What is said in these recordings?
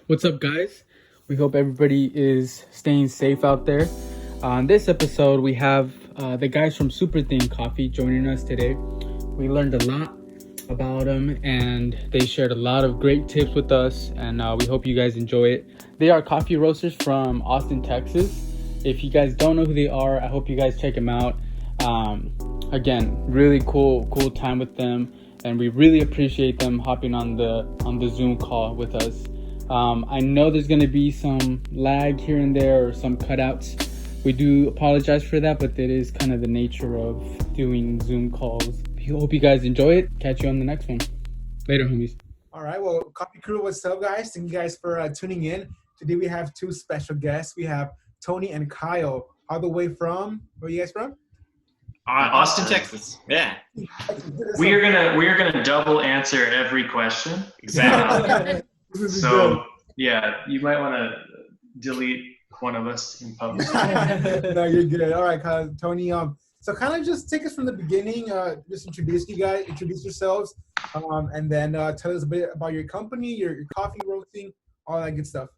What's up, guys? We hope everybody is staying safe out there. On this episode, we have the guys from Superthing Coffee joining us today. We learned a lot about them, and they shared a lot of great tips with us, and we hope you guys enjoy it. They are coffee roasters from Austin, Texas. If you guys don't know who they are, I hope you guys check them out. Again, really cool time with them, and we really appreciate them hopping on the Zoom call with us. I know there's going to be some lag here and there or some cutouts. We do apologize for that, but it is kind of the nature of doing Zoom calls. Hope you guys enjoy it. Catch you on the next one. Later, homies. All right. Well, Coffee Crew, what's up, guys? Thank you guys for tuning in. Today we have two special guests. We have Tony and Kyle, all the way from, where are you guys from? Austin, Texas. Yeah. We are gonna double answer every question. Exactly. So yeah, you might want to delete one of us in post. No, you're good. All right, Kyle, Tony. So kind of just take us from the beginning. Just introduce yourselves, and then tell us a bit about your company, your coffee roasting, all that good stuff.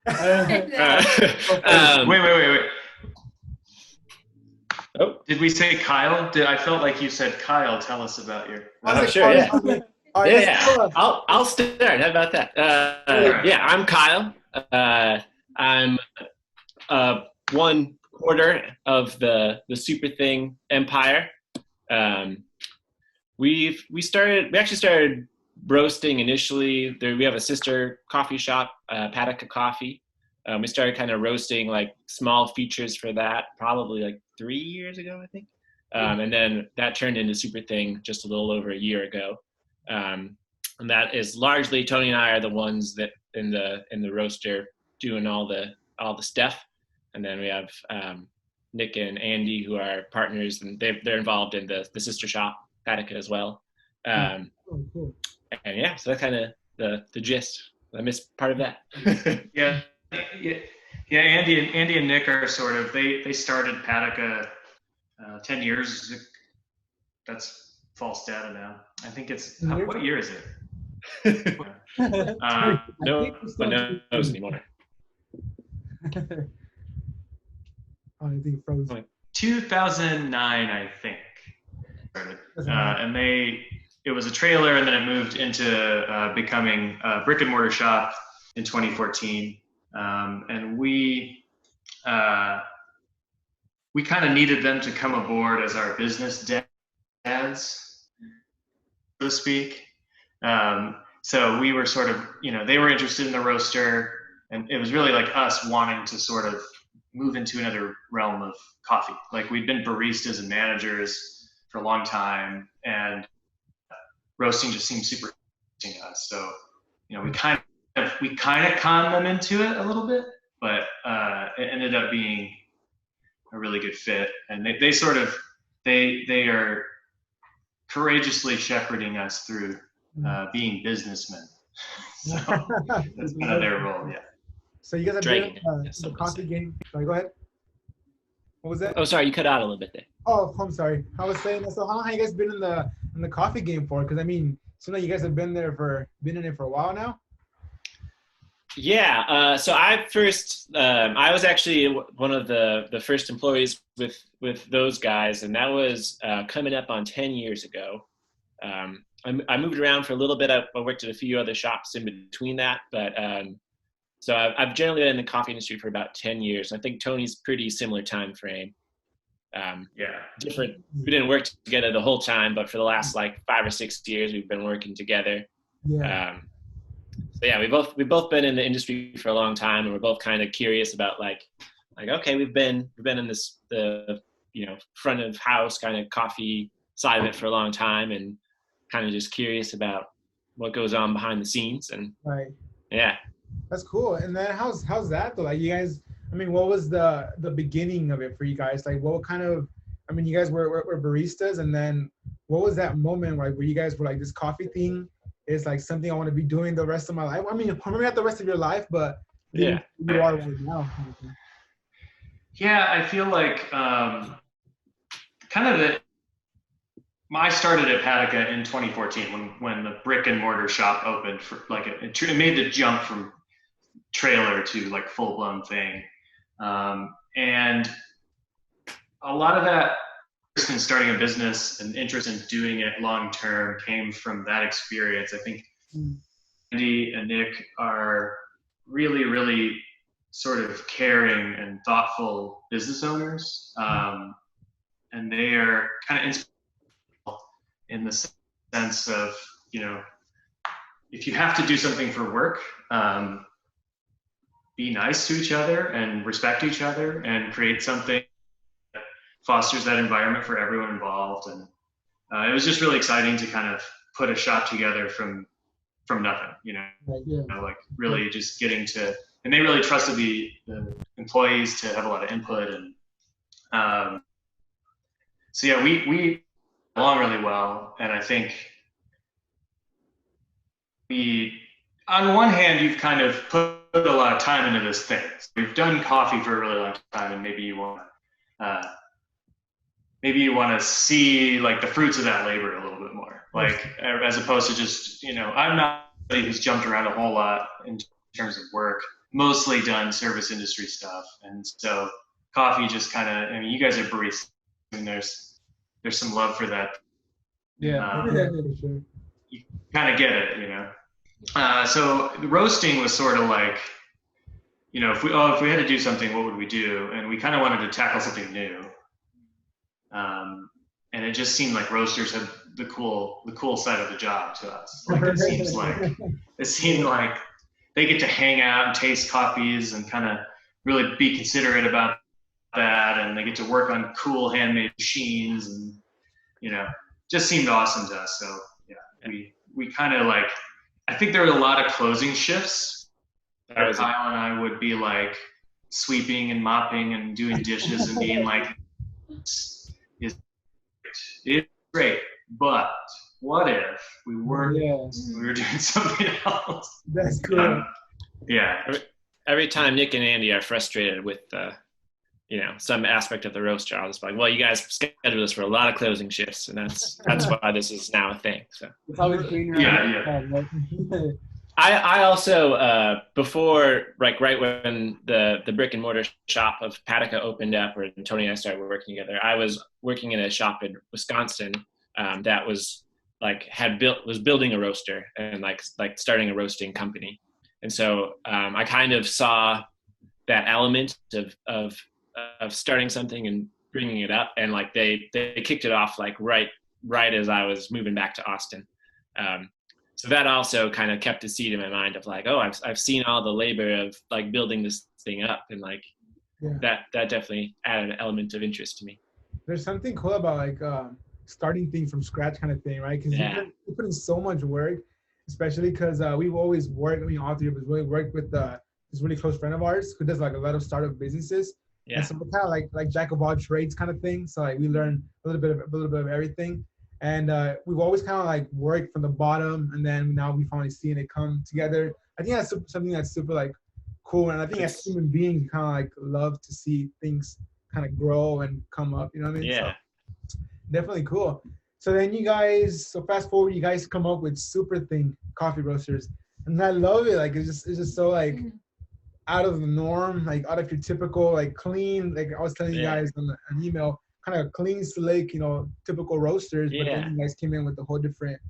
Wait. Oh, did we say Kyle? I felt like you said Kyle. Tell us about your. Sure. Yeah. All right, Yeah. I'll start. How about that? Yeah, I'm Kyle. I'm one quarter of the Superthing empire. We actually started roasting initially. We have a sister coffee shop, Patica Coffee. We started kind of roasting like small features for that probably like 3 years ago, I think. And then that turned into Superthing just a little over a year ago. And that is largely Tony and I are the ones that in the roaster doing all the stuff. And then we have Nick and Andy, who are partners, and they're involved in the sister shop, Patica, as well. Cool. And yeah, so that's kind of the gist. I missed part of that. Yeah. Andy and Nick are sort of they started Patica 10 years. That's false data now. I think it's what year is it? No one knows anymore. I think frozen. 2009, I think. And it was a trailer, and then it moved into becoming a brick and mortar shop in 2014. And we kind of needed them to come aboard as our business dads, so to speak. So we were sort of, they were interested in the roaster, and it was really like us wanting to sort of move into another realm of coffee. Like we'd been baristas and managers for a long time, and roasting just seemed super interesting to us. So, we kind of conned them into it a little bit, but it ended up being a really good fit. And they are courageously shepherding us through being businessmen. So that's kind of their role, yeah. So you guys have been in the coffee game. Sorry, go ahead. What was that? Oh, sorry, you cut out a little bit there. Oh, I'm sorry. I was saying, so how long have you guys been in the coffee game for? Because I mean, so now you guys have been in it for a while now. Yeah. So I was actually one of the first employees with those guys, and that was coming up on 10 years ago. I moved around for a little bit. I worked at a few other shops in between that, but so I've generally been in the coffee industry for about 10 years. I think Tony's pretty similar time frame. Different. We didn't work together the whole time, but for the last like 5 or 6 years, we've been working together. Yeah. So yeah, we've both been in the industry for a long time, and we're both kind of curious about like okay, we've been in the front of house kind of coffee side of it for a long time, and kind of just curious about what goes on behind the scenes. And right. Yeah. That's cool. And then how's that though? Like you guys, I mean, what was the beginning of it for you guys? Like what kind of, I mean, you guys were baristas, and then what was that moment like where you guys were like, this coffee thing is like something I want to be doing the rest of my life? I mean, maybe not the rest of your life, but yeah, you are right now. Yeah, I feel like kind of I started at Patica in 2014 when the brick and mortar shop opened for like it made the jump from trailer to like full blown thing. And a lot of that interest in starting a business and interest in doing it long term came from that experience. I think Andy and Nick are really, really sort of caring and thoughtful business owners. And they are kind of inspirational in the sense of, you know, if you have to do something for work, be nice to each other and respect each other and create something that fosters that environment for everyone involved. And it was just really exciting to kind of put a shop together from nothing, you know, like really just getting to, and they really trusted the employees to have a lot of input. And so yeah, we got along really well. And I think on one hand, you've kind of put a lot of time into this thing. So we've done coffee for a really long time, and maybe you want to see like the fruits of that labor a little bit more, like as opposed to just, you know, I'm not somebody who's jumped around a whole lot in terms of work, mostly done service industry stuff, and so coffee just kind of, I mean, you guys are baristas, and there's some love for that. For sure. You kind of get it, you know. So the roasting was sort of like, you know, if we had to do something, what would we do? And we kind of wanted to tackle something new. And it just seemed like roasters had the cool side of the job to us. Like it seemed like they get to hang out and taste coffees and kind of really be considerate about that, and they get to work on cool handmade machines, and you know, just seemed awesome to us. So yeah, we kind of like, I think there were a lot of closing shifts where Kyle and I would be like sweeping and mopping and doing dishes and being like, it's great, but what if we weren't? We were doing something else. That's cool. Yeah. Every time Nick and Andy are frustrated with, you know, some aspect of the roaster, I'll just be like, well, you guys scheduled us for a lot of closing shifts, and that's why this is now a thing. So It's always cleaner. Yeah. I also before, like right when the brick and mortar shop of Patica opened up, or Tony and I started working together, I was working in a shop in Wisconsin that was like was building a roaster and like starting a roasting company, and so I kind of saw that element of starting something and bringing it up, and like they kicked it off like right as I was moving back to Austin. So that also kind of kept a seed in my mind of like, oh, I've seen all the labor of like building this thing up, and like that definitely added an element of interest to me. There's something cool about like starting things from scratch kind of thing, right? Because you put in so much work, especially because we've always worked. I mean, all three of us really worked with this really close friend of ours who does like a lot of startup businesses. Yeah. And so we're kind of like jack of all trades kind of thing. So like we learn a little bit of everything. And we've always kind of like worked from the bottom, and then now we finally seeing it come together. I think that's something that's super like cool, and I think as human beings, we kind of like love to see things kind of grow and come up. You know what I mean? Yeah. So, definitely cool. So then you guys, fast forward, you guys come up with Superthing coffee roasters, and I love it. Like it's just so like out of the norm, like out of your typical like clean. Like I was telling you guys on an email. Kind of clean slate, you know, typical roasters, but then you guys came in with a whole different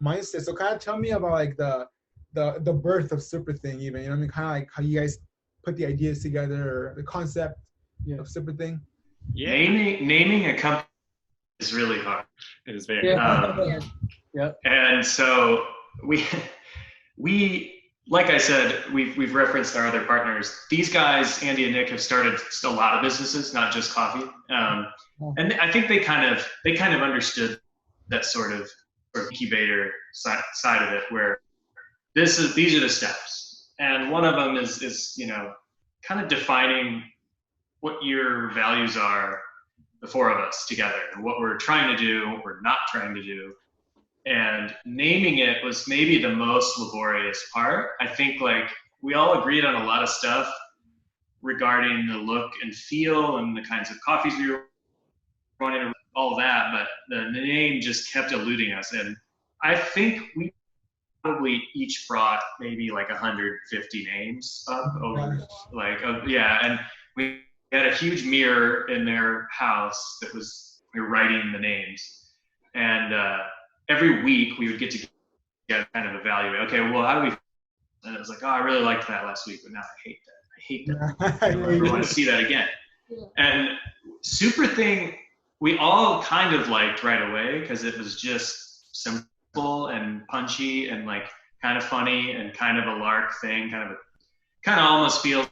mindset. So kind of tell me about like the birth of Superthing, even, you know what I mean? Kind of like how you guys put the ideas together, or the concept of Superthing. Yeah. Naming a company is really hard. It is very hard. And so we like I said, we've referenced our other partners. These guys, Andy and Nick, have started a lot of businesses, not just coffee. And I think they kind of understood that sort of incubator side of it, where these are the steps, and one of them is you know, kind of defining what your values are, the four of us together, and what we're trying to do, what we're not trying to do. And naming it was maybe the most laborious part. I think like we all agreed on a lot of stuff regarding the look and feel and the kinds of coffees we were wanting to all that, but the name just kept eluding us. And I think we probably each brought maybe like 150 names up over and we had a huge mirror in their house that we were writing the names. And every week we would get together, kind of evaluate, okay, well, how do we, and it was like, oh, I really liked that last week, but now I hate that. I never want to see that again. And Superthing, we all kind of liked right away because it was just simple and punchy and like kind of funny and kind of a lark thing, kind of almost feels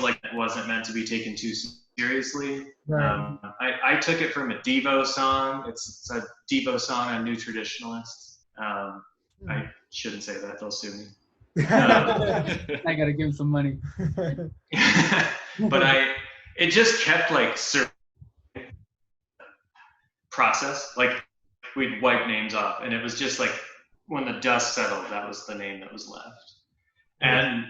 like it wasn't meant to be taken too seriously. Right. I took it from a Devo song. It's a Devo song on New Traditionalists. I shouldn't say that, they'll sue me. I gotta give him some money. But it just kept like process, like we'd wipe names off, and it was just like when the dust settled, that was the name that was left. And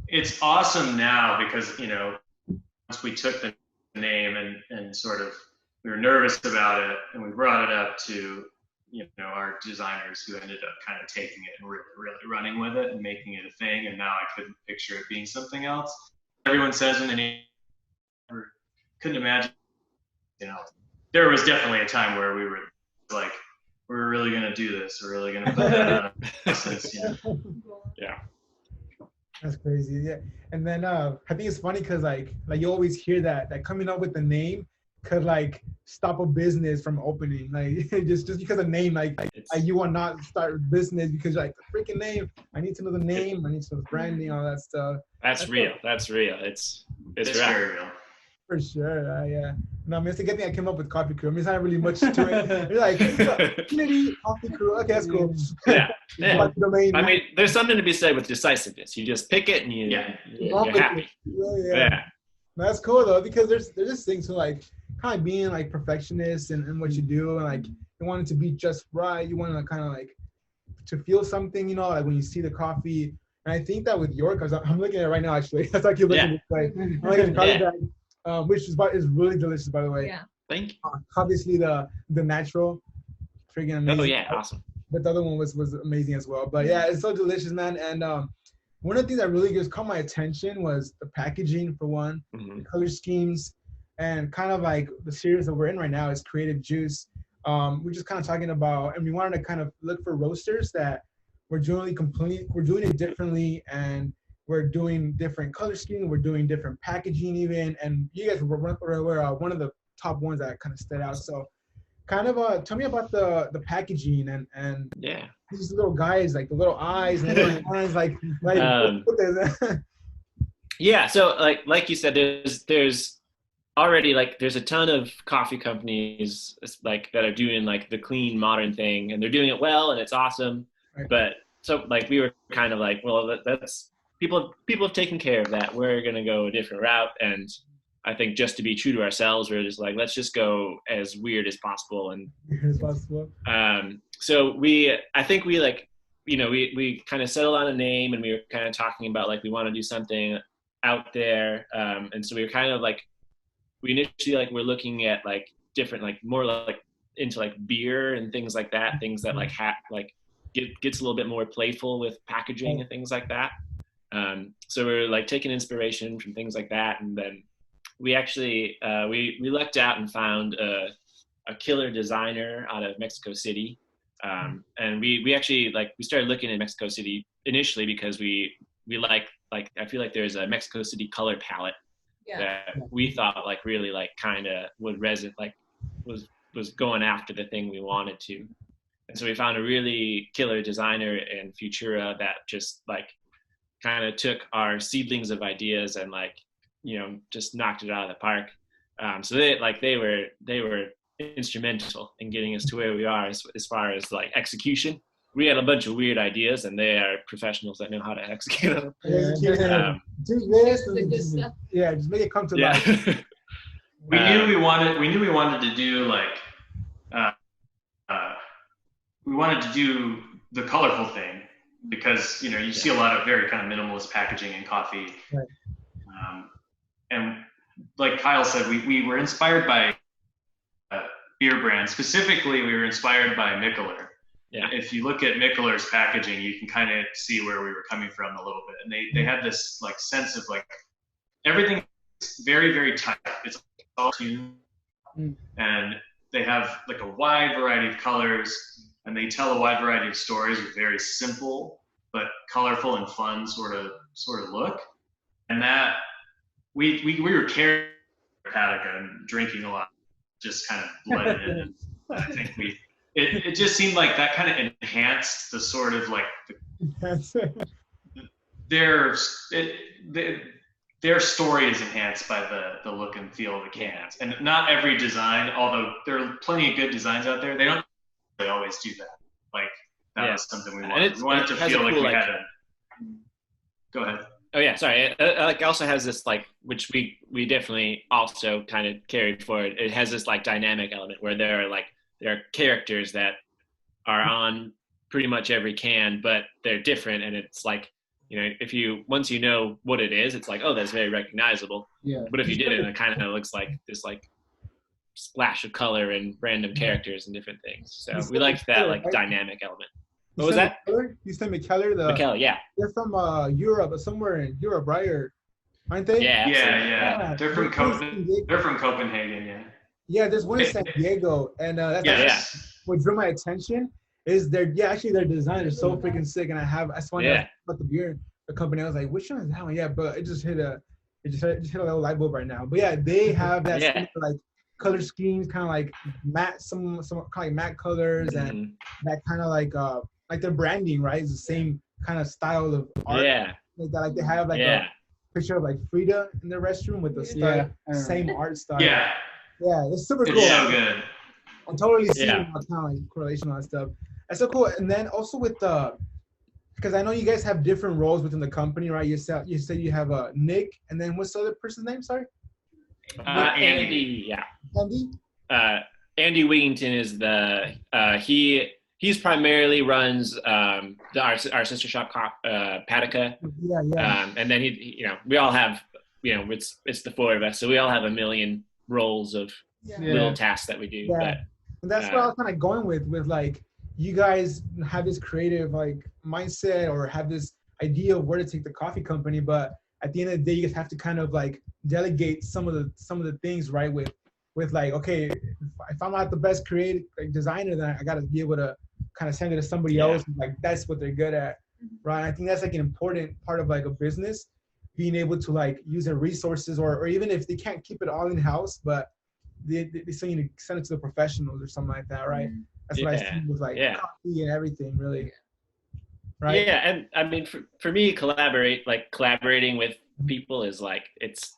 it's awesome now because, you know, once we took the name and sort of, we were nervous about it, and we brought it up to, you know, our designers, who ended up kind of taking it and really running with it and making it a thing. And now I couldn't picture it being something else. Everyone says when the name, couldn't imagine, you know, there was definitely a time where we were like, we're really going to do this. We're really going to put that on a license, you know? Yeah. That's crazy. Yeah. And then I think it's funny because like you always hear that coming up with the name could like stop a business from opening. Like just because of name, like you will not start a business because you're like, the freaking name. I need to know the name. I need to know the branding, all that stuff. That's real. That's real. It's very real. For sure, yeah. No, I mean, it's a good thing I came up with Coffee Crew. I mean, it's not really much to it. You're like, Community Coffee Crew. Okay, that's cool. Yeah. Domain. I mean, there's something to be said with decisiveness. You just pick it and you're happy. Yeah. That's cool though, because there's just things to like kind of being like perfectionist and what you do, and like you want it to be just right. You want to kind of like to feel something, you know, like when you see the coffee. And I think that with your, because I'm looking at it right now actually. That's like you're looking this way. I'm looking at the coffee bag. Which is really delicious, by the way. Yeah. Thank you. Obviously, the natural, freaking amazing. Oh yeah, awesome. But the other one was amazing as well. But yeah, it's so delicious, man. And one of the things that really just caught my attention was the packaging, for one, the color schemes, and kind of like the series that we're in right now is Creative Juice. We're just kind of talking about, and we wanted to kind of look for roasters that we're doing it differently, and we're doing different color scheme. We're doing different packaging even. And you guys were one of the top ones that kind of stood out. So kind of tell me about the packaging and these little guys, like the little eyes and the little hands, like yeah. So like you said, there's already like, there's a ton of coffee companies like that are doing like the clean modern thing, and they're doing it well and it's awesome. Right. But so like, we were kind of like, well, that's, people have taken care of that. We're going to go a different route. And I think just to be true to ourselves, we're just like, let's just go as weird as possible. And so I think we like, you know, we kind of settled on a name, and we were kind of talking about like, we want to do something out there. And so we were kind of like, we initially like, we're looking at like different, like more like into like beer and things like that, things that like gets a little bit more playful with packaging and things like that. So we're like taking inspiration from things like that, and then we actually we lucked out and found a killer designer out of Mexico City, and we actually like, we started looking at Mexico City initially because we like I feel like there's a Mexico City color palette that we thought like really like kind of would resonate, like was going after the thing we wanted to, and so we found a really killer designer in Futura that just like kind of took our seedlings of ideas and like, you know, just knocked it out of the park. So they were instrumental in getting us to where we are as far as like execution. We had a bunch of weird ideas, and they are professionals that know how to execute them. Just make it come to life. We knew we wanted to do like we wanted to do the colorful thing, because, you know, you see a lot of very kind of minimalist packaging in coffee. Right. And like Kyle said, we were inspired by beer brand. Specifically, we were inspired by Mikkeller. Yeah. If you look at Mikkeller's packaging, you can kind of see where we were coming from a little bit. And they had this like sense of like everything is very, very tight. It's all tuned. And they have like a wide variety of colors, and they tell a wide variety of stories with very simple but colorful and fun sort of look. And that we were carrying Hepatica and drinking a lot, just kind of blended in. And I think it just seemed like that kind of enhanced the sort of like their story is enhanced by the look and feel of the cans. And not every design, although there are plenty of good designs out there, they always do that. Like that was something we wanted. We wanted to feel like we had a. Go ahead. Oh yeah, sorry. It also has this like, which we definitely also kind of carried forward. It has this like dynamic element where there are characters that are on pretty much every can, but they're different, and it's like, you know, once you know what it is, it's like, oh, that's very recognizable. Yeah. But if you didn't, it kind of looks like this like splash of color and random characters and different things. So we liked that like dynamic element. What was that? You said Mikkeller? Mikkeller, yeah. They're from Europe, somewhere in Europe, right? Or, aren't they? Yeah. They're from Copenhagen, yeah. Yeah, there's one in San Diego, and that's what drew my attention is their design is so freaking sick. And I saw about the beer, the company. I was like, which one is that one? Yeah, but it just hit a little light bulb right now. But yeah, they have that same, like color schemes, kind of like matte, some kind of like matte colors, and that kind of like their branding, right? Is the same kind of style of art. Yeah. Like that, like they have like a picture of like Frida in their restroom with the same art style. Yeah. Yeah, it's super cool. It's so good. I'm totally seeing kind of like correlation on that stuff. That's so cool. And then also with because I know you guys have different roles within the company, right? You say you have Nick, and then what's the other person's name? Sorry. Andy. Yeah. Andy. Andy Wigington is the he's primarily runs our sister shop, Patica. Yeah. And then we all have, it's the four of us, so we all have a million roles of little tasks that we do. Yeah. But and that's what I was kind of going with like, you guys have this creative like mindset or have this idea of where to take the coffee company, but at the end of the day, you guys have to kind of like delegate some of the things, right? With like, okay, if I'm not the best creative designer, then I got to be able to kind of send it to somebody else. Like that's what they're good at, right? I think that's like an important part of like a business, being able to like use their resources, or even if they can't keep it all in house, but they still need to send it to the professionals or something like that, right? That's what I see with like coffee and everything, really. Right? Yeah, and I mean, for me, collaborating with people is like it's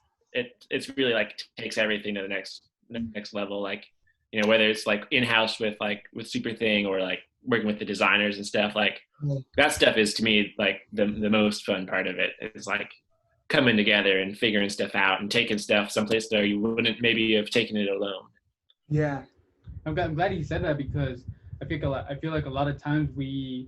really like takes everything to the next level. Like, whether it's like in-house with Superthing or like working with the designers and stuff, like that stuff is to me like the most fun part of it. It's like coming together and figuring stuff out and taking stuff someplace there you wouldn't maybe have taken it alone. Yeah, I'm glad you said that, because I feel like a lot of times we,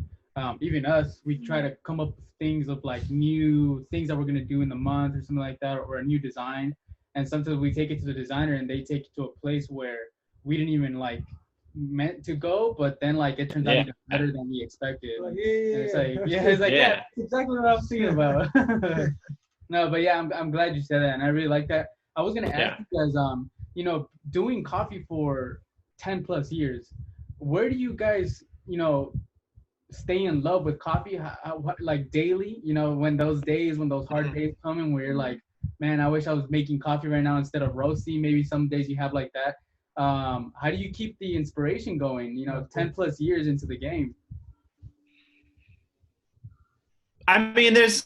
even us, we try to come up with things of like new things that we're gonna do in the month or something like that, or a new design, and sometimes we take it to the designer and they take it to a place where we didn't even like meant to go, but then like it turns out even better than we expected. Like, it's like that's exactly what I was thinking about. No, but yeah, I'm glad you said that, and I really like that. I was gonna ask you guys, doing coffee for 10 plus years, where do you guys, stay in love with coffee? How, like daily, when those hard days come and where you're like, man, I wish I was making coffee right now instead of roasting. Maybe some days you have like that. How do you keep the inspiration going, 10 plus years into the game? I mean, there's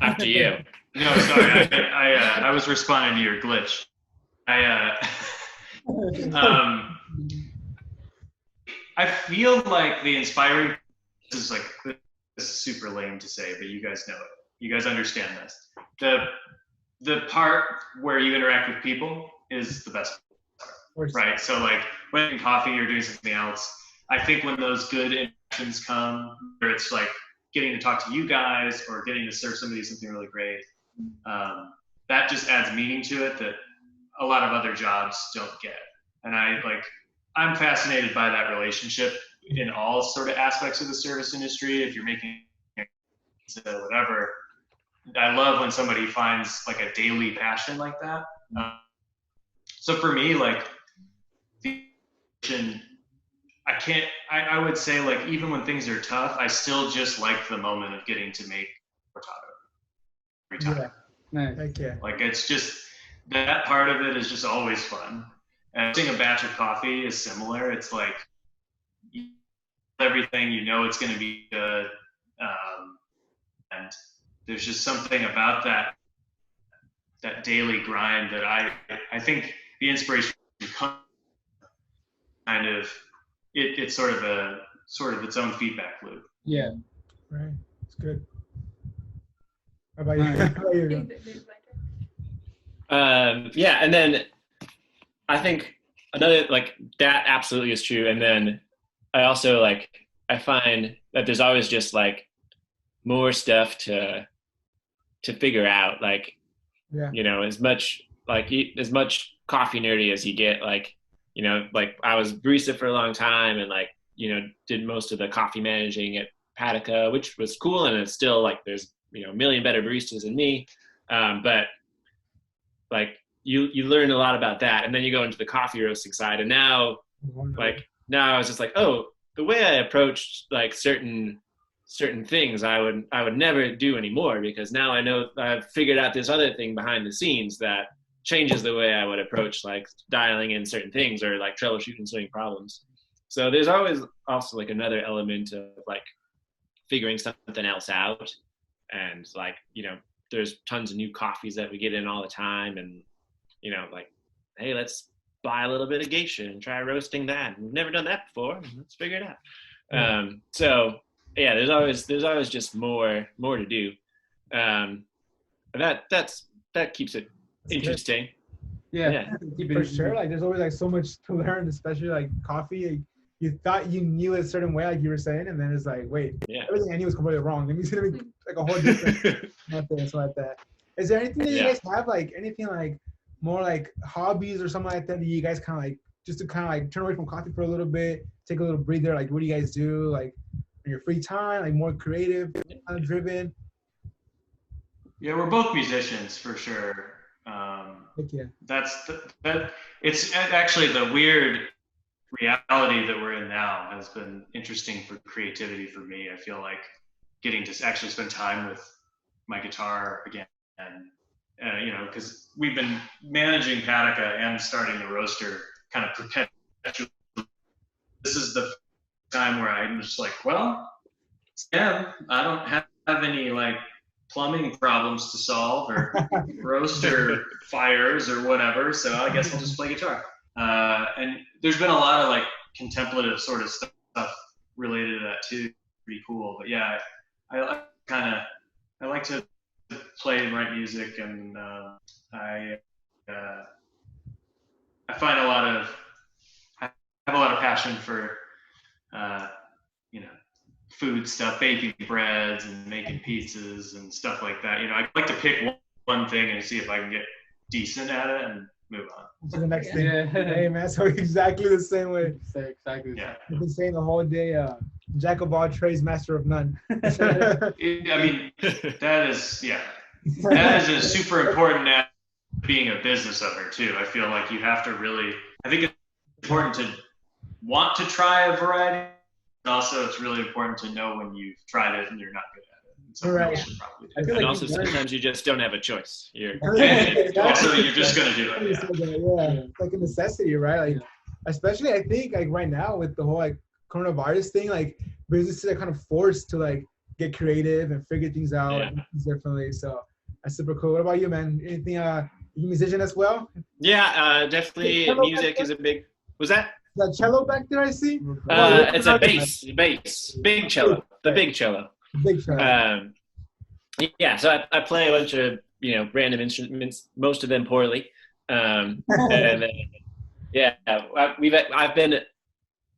after you. No, sorry, I was responding to your glitch. I feel like the inspiring, this is super lame to say, but you guys know it. You guys understand this. The part where you interact with people is the best part, right? So like when in coffee or doing something else, I think when those good interactions come, where it's like getting to talk to you guys or getting to serve somebody something really great, that just adds meaning to it that a lot of other jobs don't get. And I'm fascinated by that relationship in all sort of aspects of the service industry. If you're making pizza, whatever, I love when somebody finds like a daily passion like that. So for me, like I would say like even when things are tough, I still just like the moment of getting to make cortado every time. Nice. Okay. Like it's just that part of it is just always fun. And roasting a batch of coffee is similar. It's like everything, you know, it's going to be good, and there's just something about that daily grind that I think the inspiration comes kind of it's sort of its own feedback loop. Yeah. Right. It's good. How about you? How about you? Yeah, and then I think another like that absolutely is true. And then I also like I find that there's always just like more stuff to figure out. Like, Yeah. you know, as much coffee nerdy as you get. Like, you know, like I was barista for a long time, and like, you know, did most of the coffee managing at Patica, which was cool, and it's still like there's, you know, a million better baristas than me, but like you learn a lot about that, and then you go into the coffee roasting side, and now I was just like, oh, the way I approached like certain things I would never do anymore, because now I know I've figured out this other thing behind the scenes that changes the way I would approach like dialing in certain things or like troubleshooting certain problems. So there's always also like another element of like figuring something else out, and like, you know, there's tons of new coffees that we get in all the time, and you know, like, hey, let's buy a little bit of geisha and try roasting that. We've never done that before. Let's figure it out. So yeah, there's always just more to do. That keeps it interesting. Yeah. For sure. Like there's always like so much to learn, especially like coffee. Like, you thought you knew it a certain way, like you were saying, and then it's like, wait, everything I knew was completely wrong. Let me see like a whole different method and stuff like that. Is there anything that you guys have, like anything like more like hobbies or something like that you guys kind of like just to kind of like turn away from coffee for a little bit, take a little breather? Like what do you guys do like in your free time, like more creative, kind of driven? Yeah, we're both musicians for sure. It's actually the weird reality that we're in now has been interesting for creativity for me. I feel like getting to actually spend time with my guitar again, and you know, because we've been managing Patica and starting the roaster kind of perpetually. This is the time where I'm just like, well, yeah, I don't have any like plumbing problems to solve or roaster fires or whatever, so I guess I'll just play guitar. And there's been a lot of like contemplative sort of stuff related to that too. Pretty cool. But yeah, I like to play and write music, and I find I have a lot of passion for you know, food stuff, baking breads and making pizzas and stuff like that. You know, I like to pick one thing and see if I can get decent at it and move on. To the next thing. Hey man, so exactly the same way. Exactly. Yeah. I've been saying the whole day, jack of all trades, master of none. I mean, that is a super important being a business owner too. I feel like you have to really, I think it's important to want to try a variety. Also, it's really important to know when you've tried it and you're not good at it. So right. And like also sometimes you just don't have a choice. Also, you're just going to do it. Yeah. It's like a necessity, right? Like, especially I think like right now with the whole like coronavirus thing, like businesses are kind of forced to like get creative and figure things out differently. So that's super cool. What about you, man? Anything? You a musician as well? Yeah, definitely. Music is a big. Was that? That cello back there, I see. It's a bass, big cello, the big cello. Big cello. Yeah, so I play a bunch of, you know, random instruments, most of them poorly. And then, yeah, I've been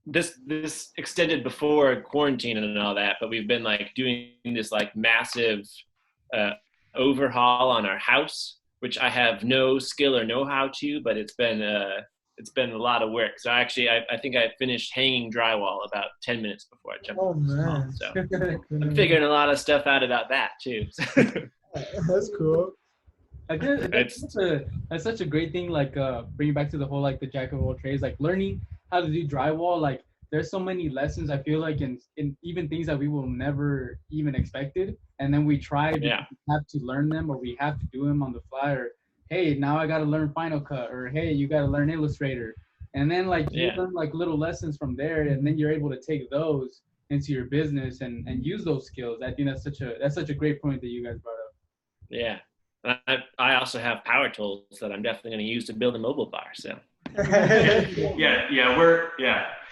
this extended before quarantine and all that, but we've been like doing this like massive overhaul on our house, which I have no skill or know-how to, but it's been it's been a lot of work. So actually, I think I finished hanging drywall about 10 minutes before I jumped. Oh man. So I'm figuring a lot of stuff out about that too. That's cool. I think that's such a great thing. Like bringing back to the whole like the jack of all trades, like learning how to do drywall. Like there's so many lessons I feel like in even things that we will never even expected, and then we try because we have to learn them or we have to do them on the fly. Or hey, now I got to learn Final Cut, or hey, you got to learn Illustrator, and then like you learn like little lessons from there, and then you're able to take those into your business and use those skills. I think that's such a great point that you guys brought up. Yeah. I also have power tools that I'm definitely going to use to build a mobile bar. So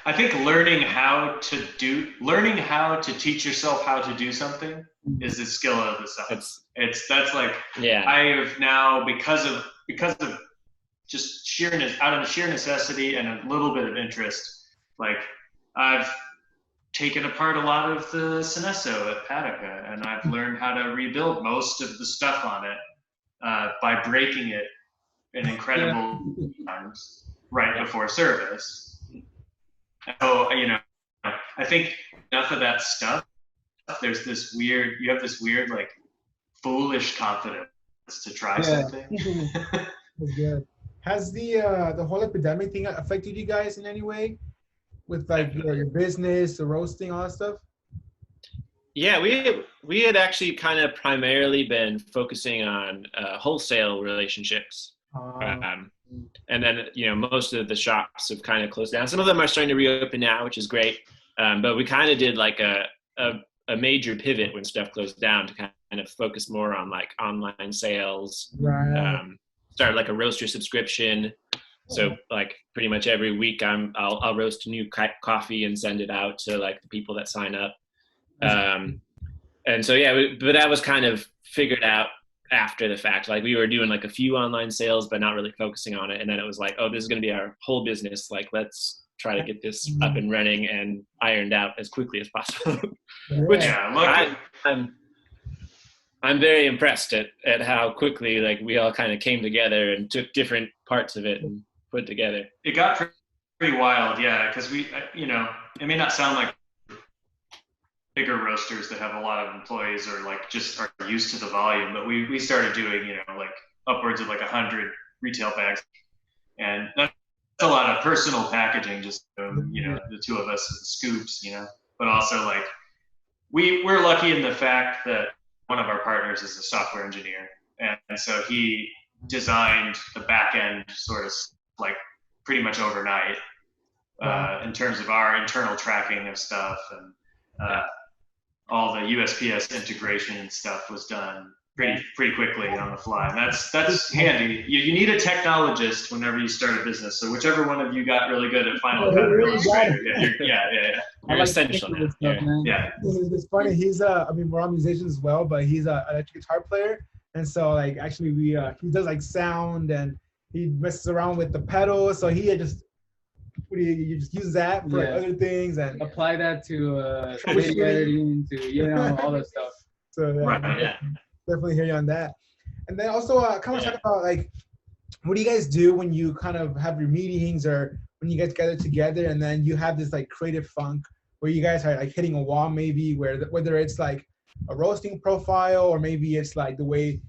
I think learning how to teach yourself how to do something is a skill of itself. That's like I have now because of just out of sheer necessity and a little bit of interest, like I've taken apart a lot of the Synesso at Patica, and I've learned how to rebuild most of the stuff on it by breaking it in incredible times right before service. So, I think enough of that stuff, you have this weird, like, foolish confidence to try something. That's good. Has the whole epidemic thing affected you guys in any way? With like your business, the roasting, all that stuff? Yeah, we had actually kind of primarily been focusing on wholesale relationships. And then, most of the shops have kind of closed down. Some of them are starting to reopen now, which is great. But we kind of did like a major pivot when stuff closed down to kind of focus more on like online sales, start like a roaster subscription. So like pretty much every week I'll roast a new coffee and send it out to like the people that sign up. And so, but that was kind of figured out after the fact. Like we were doing like a few online sales, but not really focusing on it. And then it was like, oh, this is going to be our whole business. Like, let's try to get this up and running and ironed out as quickly as possible. Which I'm very impressed at how quickly like we all kind of came together and took different parts of it and put together. It got pretty wild, because we, it may not sound like bigger roasters that have a lot of employees or like just are used to the volume, but we started doing, like upwards of like 100 retail bags, and that's a lot of personal packaging, just, the two of us scoops, but also like we're lucky in the fact that one of our partners is a software engineer. And so he designed the back end sort of like pretty much overnight in terms of our internal tracking of stuff, and all the USPS integration and stuff was done pretty quickly on the fly. And that's handy. You need a technologist whenever you start a business. So whichever one of you got really good at Final Cut or Illustrator, you're essential now. It's funny. He's we're all musicians as well, but he's an electric guitar player. And so like actually he does like sound, and he messes around with the pedals. So he just just use that for like other things and apply that to video editing, to all that stuff. So definitely hear you on that. And then also kind of talk about like, what do you guys do when you kind of have your meetings, or when you guys gather together and then you have this like creative funk where you guys are like hitting a wall, maybe whether it's like a roasting profile, or maybe it's like the way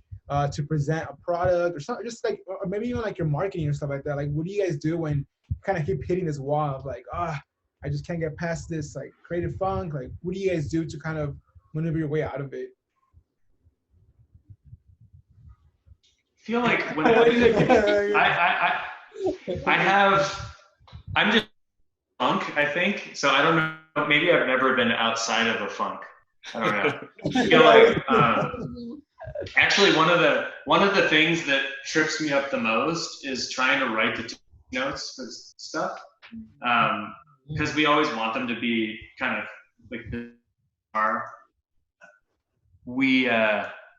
to present a product, or something, just like, or maybe even like your marketing or stuff like that. Like, what do you guys do when you kind of keep hitting this wall of like, I just can't get past this like creative funk? Like, what do you guys do to kind of maneuver your way out of it? I feel like when I'm just funk, I think. So I don't know, maybe I've never been outside of a funk. I don't know. I feel like actually one of the things that trips me up the most is trying to write the notes for stuff, because we always want them to be kind of like the are.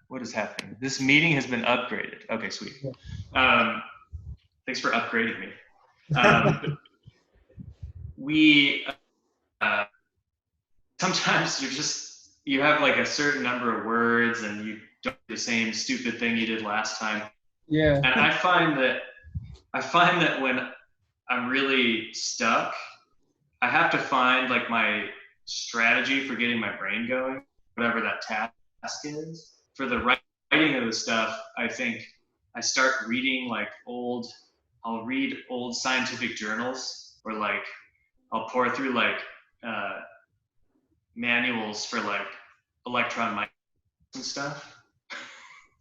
What is happening? This meeting has been upgraded. Okay, sweet. Thanks for upgrading me. We sometimes you have like a certain number of words, and you don't do the same stupid thing you did last time. Yeah. And I find that when I'm really stuck, I have to find like my strategy for getting my brain going, whatever that task is. For the writing of the stuff, I think I start reading like I'll read old scientific journals, or like I'll pour through like manuals for like electron microscopy and stuff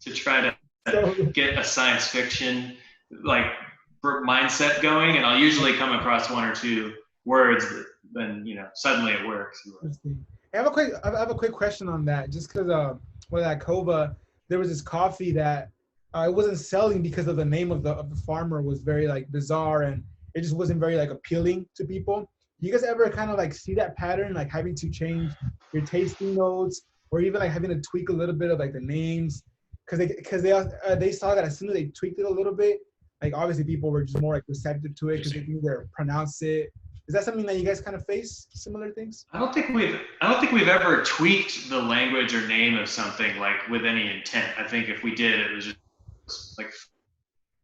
to try to get a science fiction like mindset going, and I'll usually come across one or two words that then suddenly it works. I have a quick question on that, just because with that Kova, there was this coffee that it wasn't selling because of the name of the farmer was very like bizarre, and it just wasn't very like appealing to people. You guys ever kind of like see that pattern, like having to change your tasting notes, or even like having to tweak a little bit of like the names, because they saw that as soon as they tweaked it a little bit, like obviously people were just more like receptive to it because they can either pronounce it. Is that something that you guys kind of face, similar things? I don't think we've ever tweaked the language or name of something like with any intent. I think if we did, it was just like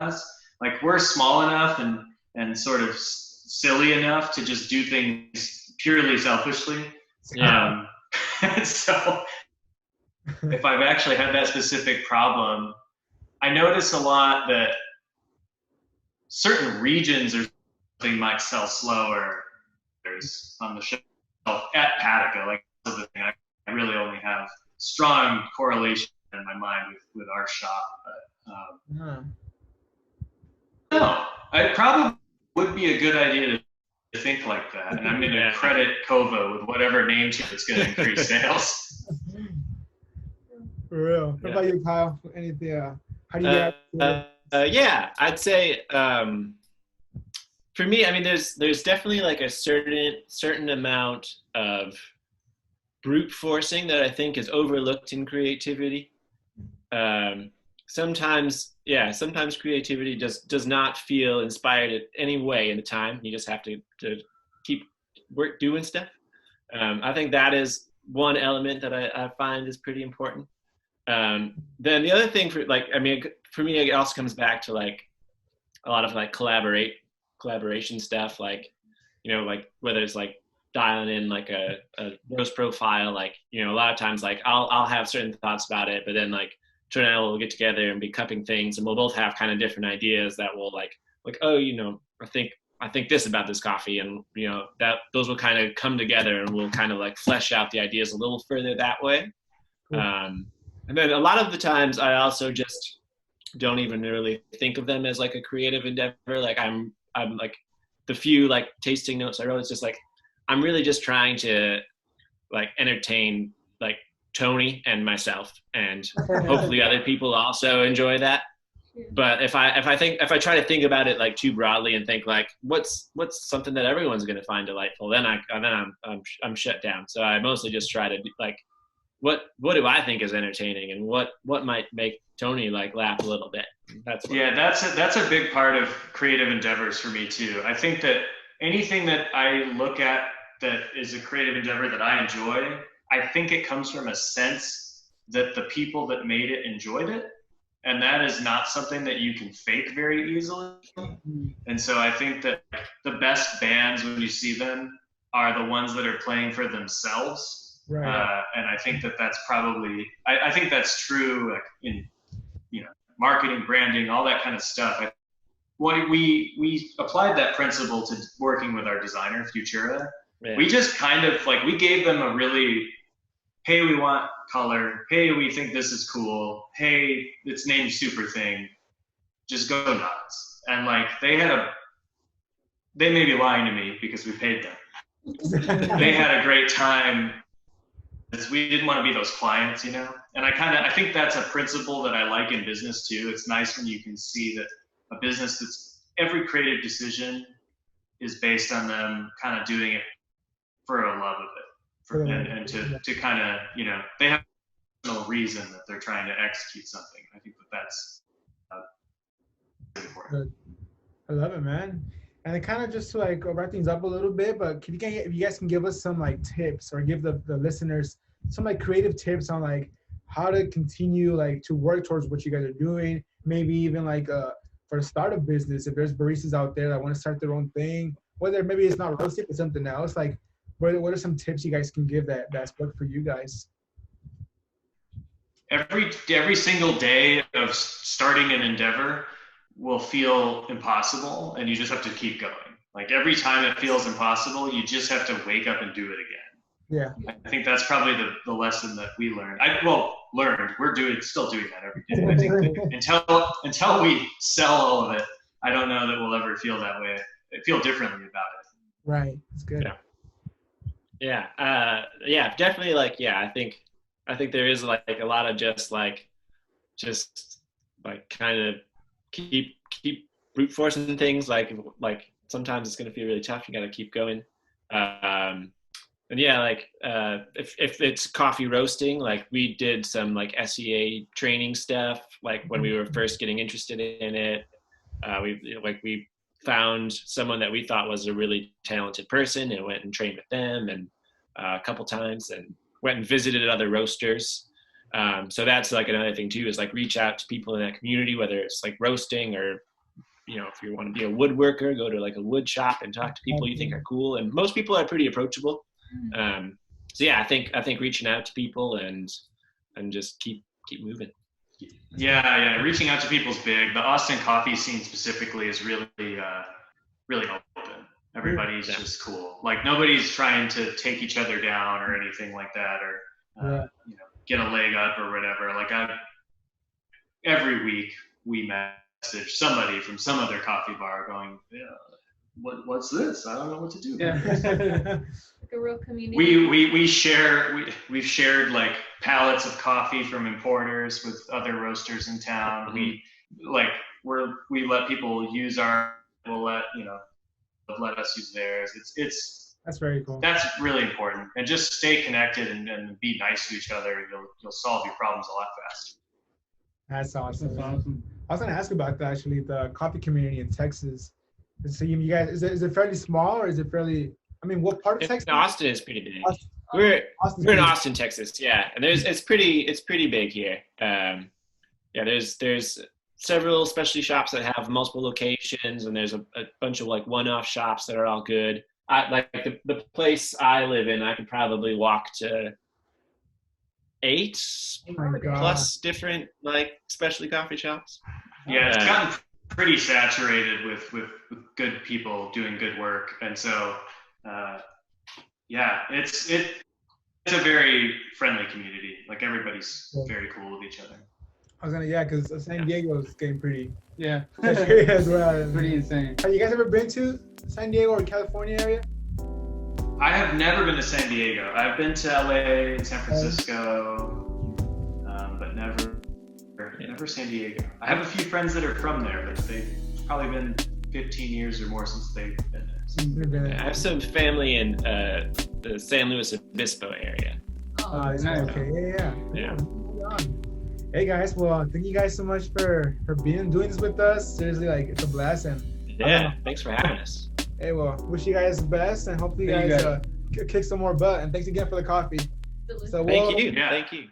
us. Like we're small enough and sort of silly enough to just do things purely selfishly. Yeah. So if I've actually had that specific problem, I notice a lot that certain regions or something might sell slower. There's on the shelf at Patica, like the thing. I really only have strong correlation in my mind with our shop, but no, I probably would be a good idea to think like that, and I'm going to credit Kova with whatever name change it's going to increase sales. For real. What about you, Kyle? Anything? How do you yeah, I'd say for me, I mean, there's definitely like a certain amount of brute forcing that I think is overlooked in creativity. Sometimes creativity does not feel inspired in any way in the time. You just have to keep doing stuff. I think that is one element that I find is pretty important. Then the other thing for me, it also comes back to like a lot of like collaboration stuff, like like whether it's like dialing in like a roast profile, like a lot of times like I'll have certain thoughts about it, but then like Trent and I will get together and be cupping things, and we'll both have kind of different ideas that will like oh I think this about this coffee, and that those will kind of come together, and we'll kind of like flesh out the ideas a little further that way. Cool. And then a lot of the times I also just don't even really think of them as like a creative endeavor. Like I'm like the few like tasting notes I wrote, it's just like I'm really just trying to like entertain like Tony and myself, and hopefully other people also enjoy that. But if I try to think about it like too broadly and think like what's something that everyone's going to find delightful, then I'm shut down. So I mostly just try to like what do I think is entertaining, and what might make Tony like laugh a little bit. That's a big part of creative endeavors for me too. I think that anything that I look at that is a creative endeavor that I enjoy, I think it comes from a sense that the people that made it enjoyed it, and that is not something that you can fake very easily. And so I think that the best bands, when you see them, are the ones that are playing for themselves. Right. And I think that that's probably, I think that's true like in, marketing, branding, all that kind of stuff. We applied that principle to working with our designer, Futura. Yeah. We just kind of like, we gave them a really, hey, we want color. Hey, we think this is cool. Hey, it's named Superthing. Just go nuts. And like, they may be lying to me because we paid them. They had a great time. We didn't want to be those clients, and I think that's a principle that I like in business too. It's nice when you can see that a business that's every creative decision is based on them kind of doing it for a love of it, and to kind of, they have no reason that they're trying to execute something. I think that's important. I love it, man. And kind of just to like wrap things up a little bit, but if you guys can give us some like tips, or give the listeners some like creative tips on like how to continue like to work towards what you guys are doing, maybe even like for a startup business, if there's baristas out there that want to start their own thing, whether maybe it's not roasting but something else, like what are some tips you guys can give that's worked for you guys? Every single day of starting an endeavor will feel impossible, and you just have to keep going. Like every time it feels impossible, you just have to wake up and do it again. Yeah, I think that's probably the lesson that we learned. Learned. We're still doing that every day. I think until we sell all of it, I don't know that we'll ever feel that way. Feel differently about it. Right. It's good. Yeah. Definitely. Like, I think there is like a lot of just kind of keep brute forcing things. Like sometimes it's going to feel really tough. You got to keep going. And if it's coffee roasting, like we did some like SEA training stuff, like when we were first getting interested in it, we found someone that we thought was a really talented person and went and trained with them and a couple times and went and visited other roasters. So that's like another thing too, is like reach out to people in that community, whether it's like roasting or, if you want to be a woodworker, go to like a wood shop and talk to people you think are cool. And most people are pretty approachable. I think reaching out to people and just keep moving. Yeah. Reaching out to people is big. The Austin coffee scene specifically is really open. Everybody's just cool. Like nobody's trying to take each other down or anything like that, or get a leg up or whatever. Like every week we message somebody from some other coffee bar going, what's this? I don't know what to do. Like a real community. We've shared like pallets of coffee from importers with other roasters in town. Mm-hmm. We let people use we'll let us use theirs. That's very cool. That's really important. And just stay connected and be nice to each other. You'll solve your problems a lot faster. That's awesome. I was going to ask about that actually, the coffee community in Texas. So you guys, is it fairly small or is it fairly? I mean, what part of Texas? Austin is pretty big. We're in Austin, Texas, yeah, and it's pretty big here. There's several specialty shops that have multiple locations, and there's a bunch of like one-off shops that are all good. The place I live in, I could probably walk to 8 plus different like specialty coffee shops. Yeah, it's gotten pretty saturated with good people doing good work, and so it's a very friendly community. Like everybody's very cool with each other. I was because San Diego is getting pretty saturated as well. Pretty insane. Have you guys ever been to San Diego or California area? I have never been to San Diego. I've been to LA, San Francisco, but never San Diego. I have a few friends that are from there, but they've probably been 15 years or more since they've been there. I have some family in the San Luis Obispo area. Nice. Okay, yeah. Hey guys, well, thank you guys so much for doing this with us. Seriously, like it's a blast, and thanks for having us. Hey, well, wish you guys the best, and hopefully you guys kick some more butt. And thanks again for the coffee. Delicious. So Thank you.